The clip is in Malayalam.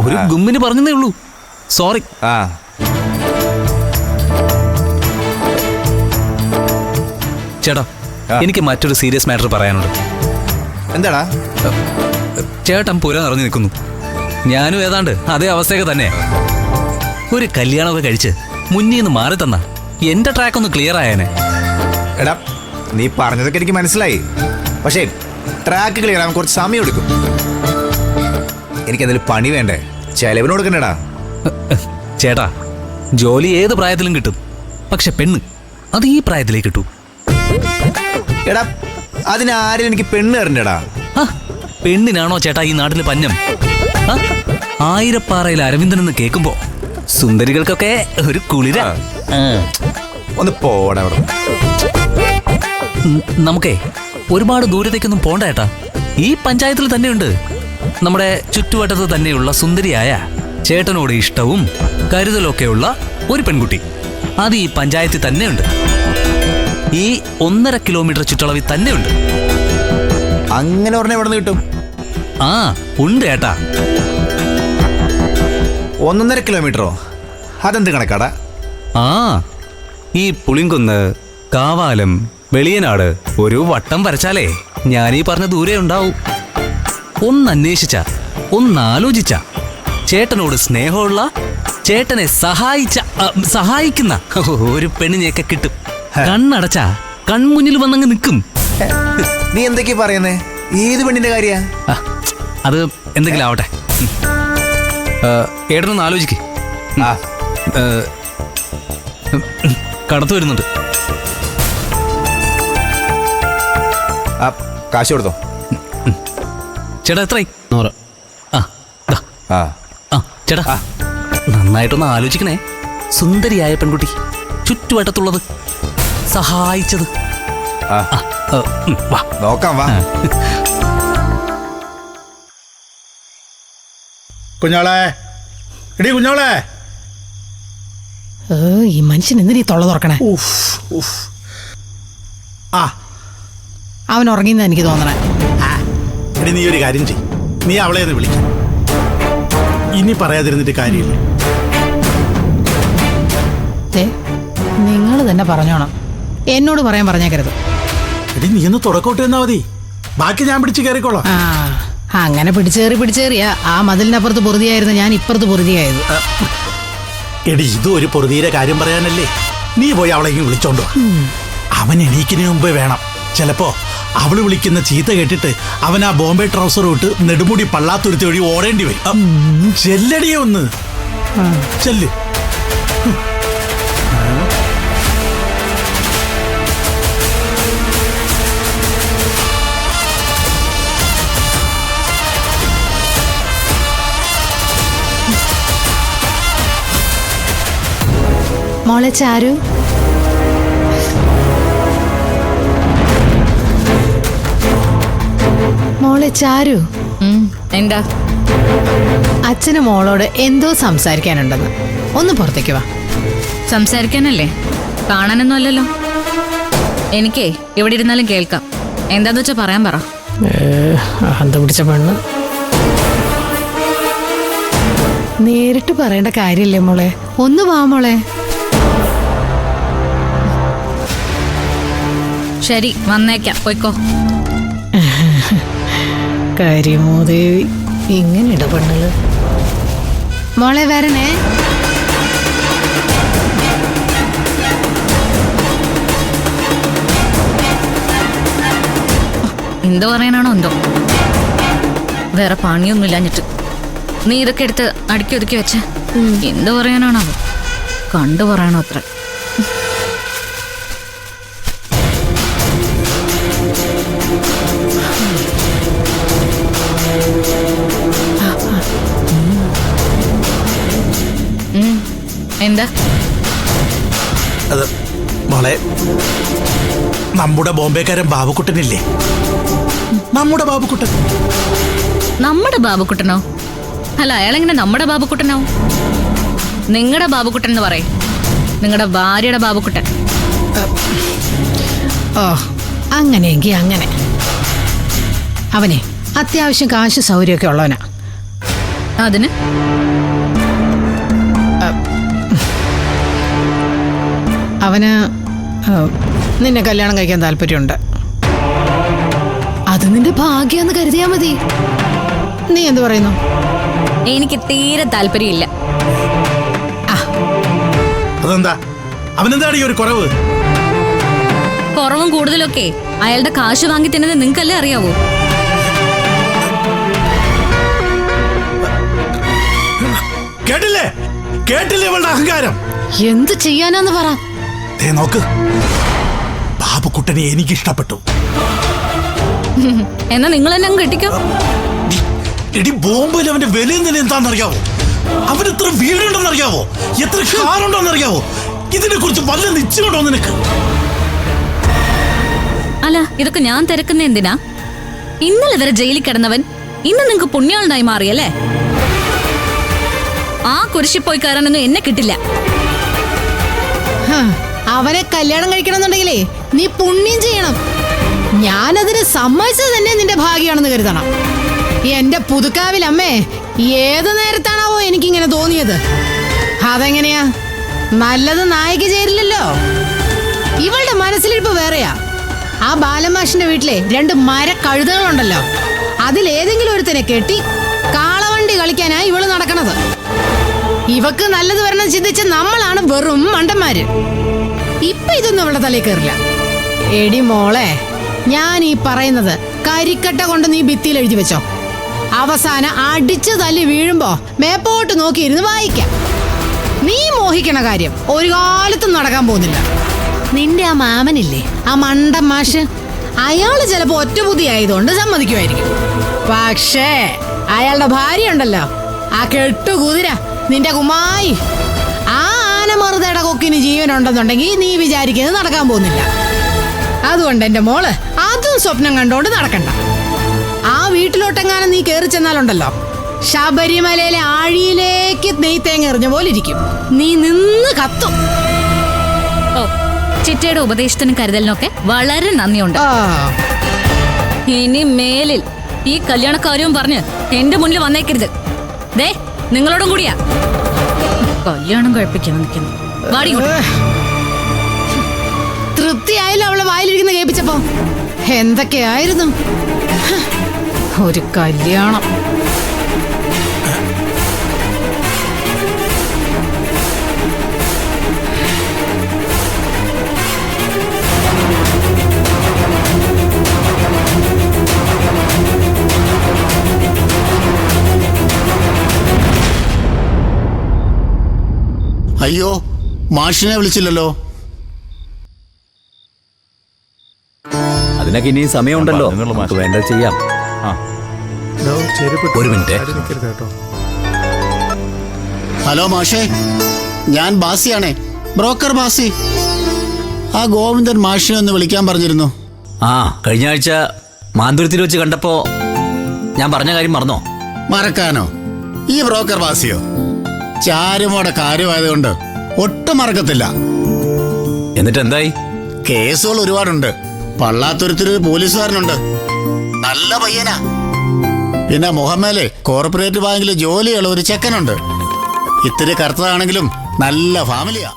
ഒരു ഗുമ്മിന് പറഞ്ഞതേ ഉള്ളൂ. സോറി. ചേട്ടാ, എനിക്ക് മറ്റൊരു സീരിയസ് മാറ്റർ പറയാനുണ്ട്. എന്താടാ? ചേട്ടൻ പുര നിറഞ്ഞു നിൽക്കുന്നു. ഞാനും ഏതാണ്ട് അതേ അവസ്ഥയൊക്കെ തന്നെ. ഒരു കല്യാണമൊക്കെ കഴിച്ച് മുന്നിൽ നിന്ന് മാറി തന്ന എന്റെ ട്രാക്ക് ഒന്ന് ക്ലിയർ ആയേനെ. എടാ, നീ പറഞ്ഞതൊക്കെ എനിക്ക് മനസ്സിലായി. പക്ഷേ ട്രാക്ക് ക്ലിയർ ആവാൻ കുറച്ച് സമയം എടുക്കും. എനിക്കതിൽ പണി വേണ്ടേ? ചെലവിന് കൊടുക്കണ്ടേടാ. ചേട്ടാ, ജോലി ഏത് പ്രായത്തിലും കിട്ടും. പക്ഷെ പെണ്ണ് അത് ഈ പ്രായത്തിലേക്ക് കിട്ടൂ. എടാ, അതിനാരും എനിക്ക് പെണ്ണ് തരണ്ടേടാ. പെണ്ണിനാണോ ചേട്ടാ ഈ നാട്ടിൽ പഞ്ഞം? ആയിരപ്പാറയിൽ അരവിന്ദൻ എന്ന് കേൾക്കുമ്പോ സുന്ദരികൾക്കൊക്കെ ഒരു കുളിര. ഒന്ന് പോടാ. നമുക്കേ ഒരുപാട് ദൂരത്തേക്കൊന്നും പോണ്ട ചേട്ടാ. ഈ പഞ്ചായത്തിൽ തന്നെയുണ്ട് നമ്മുടെ ചുറ്റുവട്ടത്ത് തന്നെയുള്ള സുന്ദരിയായ ചേട്ടനോട് ഇഷ്ടവും കരുതലൊക്കെയുള്ള ഒരു പെൺകുട്ടി. അത് ഈ പഞ്ചായത്തിൽ തന്നെയുണ്ട്. ഈ 1.5 കിലോമീറ്റർ ചുറ്റളവിൽ തന്നെയുണ്ട്. അങ്ങനെ പറഞ്ഞ എവിടെ നിന്ന് കിട്ടും? ഉണ്ട് ചേട്ടാ. 1.5 കിലോമീറ്ററോ? അതെന്ത് കണക്കാടാ? ഈ പുളിങ്കുന്ന്, കാവാലം, വെളിയനാട് ഒരു വട്ടം വരച്ചാലേ ഞാനീ പറഞ്ഞ ദൂരെ ഉണ്ടാവും. ഒന്നന്വേഷിച്ച, ഒന്നാലോചിച്ച, ചേട്ടനോട് സ്നേഹമുള്ള, ചേട്ടനെ സഹായിക്കുന്ന ഒരു പെണ്ണിനെയൊക്കെ കിട്ടും. കണ്ണടച്ചാ കൺമുന്നിൽ വന്നങ്ങ് നിൽക്കും. നീ എന്തൊക്കെയാ പറയുന്നേ? ഏത് പെണ്ണിന്റെ കാര്യ? അത് എന്തെങ്കിലും ആവട്ടെ. ഏട്ടനൊന്ന് ആലോചിക്ക്. കടത്തു വരുന്നുണ്ട്. കാശ് കൊടുത്തോ? ചേട്ടാ, എത്രയായി? 100. ചേട്ടാ, നന്നായിട്ടൊന്ന് ആലോചിക്കണേ. സുന്ദരിയായ പെൺകുട്ടി, ചുറ്റുവട്ടത്തുള്ളത്, സഹായിച്ചത്. നോക്കാം, വാ. കുഞ്ഞോളെ, എടി കുഞ്ഞോളെ. ഈ മനുഷ്യൻ എന്തിനീ തൊള്ള തുറക്കണേ? അവൻ ഉറങ്ങിയെന്ന് എനിക്ക് തോന്നണേ. എടി, നീ ഒരു കാര്യം ചെയ്യ്. നീ അവളെ ഒന്ന് വിളിക്കും. ഇനി പറയാതിരുന്നിട്ട് കാര്യമില്ല. നിങ്ങൾ തന്നെ പറഞ്ഞോണം. എന്നോട് പറയാൻ പറഞ്ഞേക്കരുത്. എടി, നീ ഒന്ന് തുടക്കോട്ട് എന്നാ മതി. ബാക്കി ഞാൻ പിടിച്ച് കയറിക്കോളാം. അങ്ങനെ പിടിച്ചേറിയ ആ മതിലിനപ്പുറത്ത് പൊറുതിയായിരുന്നു ഞാൻ ഇപ്പുറത്ത് പൊറുതിയായത്. എടി, ഇത് ഒരു പൊറുതിയുടെ കാര്യം പറയാനല്ലേ. നീ പോയി അവളെ വിളിച്ചോണ്ടോ. അവൻ എണീക്കുന്നതിന് മുമ്പേ വേണം. ചിലപ്പോ അവള് വിളിക്കുന്ന ചീത്ത കേട്ടിട്ട് അവൻ ആ ബോംബെ ട്രൗസർ ഇട്ട് നെടുമുടി പള്ളാത്തുരുത്തി വഴി ഓടേണ്ടി വരും. ചെല്ലടിയെ ഒന്ന് ചെല്ല്. മോളെ ചാരു, മോളെ ചാരു. എന്താ? അച്ഛന് മോളോട് എന്തോ സംസാരിക്കാനുണ്ടെന്ന്. ഒന്ന് പുറത്തേക്ക് വാ. സംസാരിക്കാനല്ലേ, കാണാനൊന്നും അല്ലല്ലോ. എനിക്കേ ഇവിടെ ഇരുന്നാലും കേൾക്കാം. എന്താന്ന് വെച്ചാ പറയാൻ പറ. അന്ത പിടിച്ച പെണ്ണ്. നേരിട്ട് പറയേണ്ട കാര്യല്ലേ മോളെ? ഒന്ന് വാ മോളെ. ശരി, വന്നേക്കാം, പോയിക്കോ. കരിമൂദേവി, ഇങ്ങനെ ഇടപെണ്ണല്. മോളെ വരണേ. എന്തോ പറയാനാണോ എന്തോ. വേറെ പണിയൊന്നും ഇല്ലാഞ്ഞിട്ട് നീ ഇതൊക്കെ എടുത്ത് അടുക്കി ഒതുക്കി വെച്ച എന്ത് പറയാനാണോ? കണ്ടു പറയണോ അത്ര? എന്താ? അത് മോളെ, നമ്മുടെ ബോംബെക്കാരൻ ബാബുക്കുട്ടനില്ലേ? നമ്മുടെ ബാബുക്കുട്ടൻ. നമ്മുടെ ബാബുക്കുട്ടനോ? അല്ല, അയാളെങ്ങനെ നമ്മുടെ ബാബുക്കുട്ടനാവും? നിങ്ങളുടെ ബാബുക്കുട്ടൻ എന്ന് പറയും. നിങ്ങളുടെ ഭാര്യയുടെ ബാബുക്കുട്ടൻ. ഓ, അങ്ങനെയെങ്കിൽ അങ്ങനെ. അവനെ അത്യാവശ്യം കാശ് സൗകര്യമൊക്കെ ഉള്ളവനാ. അതിന് അവന് നിന്നെ കല്യാണം കഴിക്കാൻ താല്പര്യമുണ്ട്. അത് നിന്റെ ഭാഗ്യാന്ന് കരുതിയാ മതി. നീ എന്ത് പറയുന്നു? എനിക്ക് തീരെ താല്പര്യമില്ല. അതെന്താ? അവനെന്താണ് ഈ ഒരു കുറവ്? കുറവും കൂടുതലൊക്കെ അയാളുടെ കാശ് വാങ്ങി തിന്നത് നിങ്ങൾക്കല്ലേ അറിയാവൂ. കേട്ടില്ലേ? കേട്ടില്ലേ ഇവളുടെ അഹങ്കാരം? എന്ത് ചെയ്യാനാന്ന് പറ. നോക്ക്, ബാബുക്കുട്ടനെ എനിക്ക് ഇഷ്ടപ്പെട്ടു. എന്നാ നിങ്ങൾ എന്നെ അങ്ങ് കെട്ടിക്കോ. ഇടി ബോംബെയിൽ അവന്റെ വില എന്തിന് എന്താണെന്നറിയാവോ? അവന് എത്ര വീടുണ്ടെന്നറിയാവോ? എത്ര കാറുണ്ടോന്നറിയാവോ? ഇതിനെ കുറിച്ച് വല്ല നിശ്ചയമുണ്ടോ നിനക്ക്? അല്ല, ഇതൊക്കെ ഞാൻ തിരക്കുന്ന എന്തിനാ? ഇന്നലെ വരെ ജയിലിൽ കിടന്നവൻ ഇന്ന് നിങ്ങക്ക് പുണ്യാളനായി മാറിയല്ലേ? ആ കുരിശിൽ പോയി കയറാനൊന്നും എന്നെ കിട്ടില്ല. അവനെ കല്യാണം കഴിക്കണമെന്നുണ്ടെങ്കിലേ നീ പുണ്യം ചെയ്യണം. ഞാനതിന് സമ്മതിച്ചത് തന്നെ നിന്റെ ഭാഗ്യാണെന്ന് കരുതണം. എന്റെ പുതുക്കാവിലമ്മേ, ഏത് നേരത്താണാവോ എനിക്കിങ്ങനെ തോന്നിയത്? അതെങ്ങനെയാ? നല്ലത് നായിക ചേരില്ലല്ലോ. ഇവളുടെ മനസ്സിലിരിപ്പ് വേറെയാ. ആ ബാലമാഷിന്റെ വീട്ടിലെ 2 മരക്കഴുതകളുണ്ടല്ലോ, അതിലേതെങ്കിലും ഒരുത്തനെ കെട്ടി കാളവണ്ടി കളിക്കാനാ ഇവള് നടക്കണത്. ഇവക്ക് നല്ലത് വരണം ചിന്തിച്ച് നമ്മളാണ് വെറും മണ്ടന്മാര്. ഇപ്പൊ ഇതൊന്നും അവളുടെ തലയിൽ കയറില്ല. എടി മോളെ, ഞാൻ ഈ പറയുന്നത് കരിക്കട്ട കൊണ്ട് നീ ഭിത്തിയിൽ എഴുതി വെച്ചോ. അവസാനം അടിച്ചു തല്ലി വീഴുമ്പോ മേപ്പോട്ട് നോക്കിയിരുന്ന് വായിക്കാം. നീ മോഹിക്കണ കാര്യം ഒരു കാലത്തും നടക്കാൻ പോകുന്നില്ല. നിന്റെ ആ മാമനില്ലേ, ആ മണ്ടൻ മാഷ്, അയാള് ചിലപ്പോ ഒറ്റബുദ്ധി ആയതുകൊണ്ട് സമ്മതിക്കുമായിരിക്കും. പക്ഷേ അയാളുടെ ഭാര്യ ഉണ്ടല്ലോ, ആ കെട്ടുകുതിര, നിന്റെ കുമായി, ആ ആനമറുതയുടെ കൊക്കിന് ജീവനുണ്ടെന്നുണ്ടെങ്കിൽ നീ വിചാരിക്കുന്നത് നടക്കാൻ പോകുന്നില്ല. അതുകൊണ്ട് എന്റെ മോള് അതും സ്വപ്നം കണ്ടോണ്ട് നടക്കണ്ട. ആ വീട്ടിലോട്ടെങ്ങാനും നീ കയറി ചെന്നാലുണ്ടല്ലോ, ശബരിമലയിലെ ആഴിയിലേക്ക് നെയ്ത്തേങ്ങ എറിഞ്ഞ പോലെ ഇരിക്കും. നീ നിന്ന് കത്തും. ഓ, ചിറ്റയുടെ ഉപദേശത്തിനും കരുതലിനൊക്കെ വളരെ നന്ദിയുണ്ട്. ഇനി മേലിൽ ഈ കല്യാണക്കാര്യവും പറഞ്ഞ് എന്റെ മുന്നിൽ വന്നേക്കരുത്. ദേ, നിങ്ങളോടും കൂടിയാ കല്യാണം കഴിപ്പിക്കാൻ നിൽക്കുന്നു. വാടി ഇങ്ങോട്ട്. തൃപ്തിയായാലും അവളെ വായിലിരിക്കുന്ന കേൾപ്പിച്ചപ്പോ എന്തൊക്കെയായിരുന്നു ഒരു കല്യാണം. അയ്യോ, മാഷിനെ വിളിച്ചില്ലല്ലോ. അതിനൊക്കെ ഇനി സമയമുണ്ടല്ലോ, നമുക്ക് വേണ്ടത് ചെയ്യാം. ഒരു മിനിറ്റ്. ഹലോ മാഷേ, ഞാൻ ബാസിയാണേ, ബ്രോക്കർ ബാസി. ആ ഗോവിന്ദൻ മാഷിനെ ഒന്ന് വിളിക്കാൻ പറഞ്ഞിരുന്നു. ആ, കഴിഞ്ഞ ആഴ്ച മാന്തുരത്തിൽ വെച്ച് കണ്ടപ്പോ ഞാൻ പറഞ്ഞ കാര്യം മറന്നോ? മറക്കാനോ? ഈ ബ്രോക്കർ ബാസിയോ? ചാരുമോടെ കാര്യമായതുകൊണ്ട് ഒട്ടും മറക്കത്തില്ല. എന്നിട്ട് എന്തായി? കേസുകൾ ഒരുപാടുണ്ട്. പള്ളാത്തുരുത്തിലൊരു പോലീസുകാരനുണ്ട്, നല്ല പയ്യനാ. പിന്നെ മുഹമ്മേലെ കോർപ്പറേറ്റ് ബാങ്കിലെ ജോലിയുള്ള ഒരു ചെക്കനുണ്ട്. ഇത്തിരി കറുത്തതാണെങ്കിലും നല്ല ഫാമിലിയാ.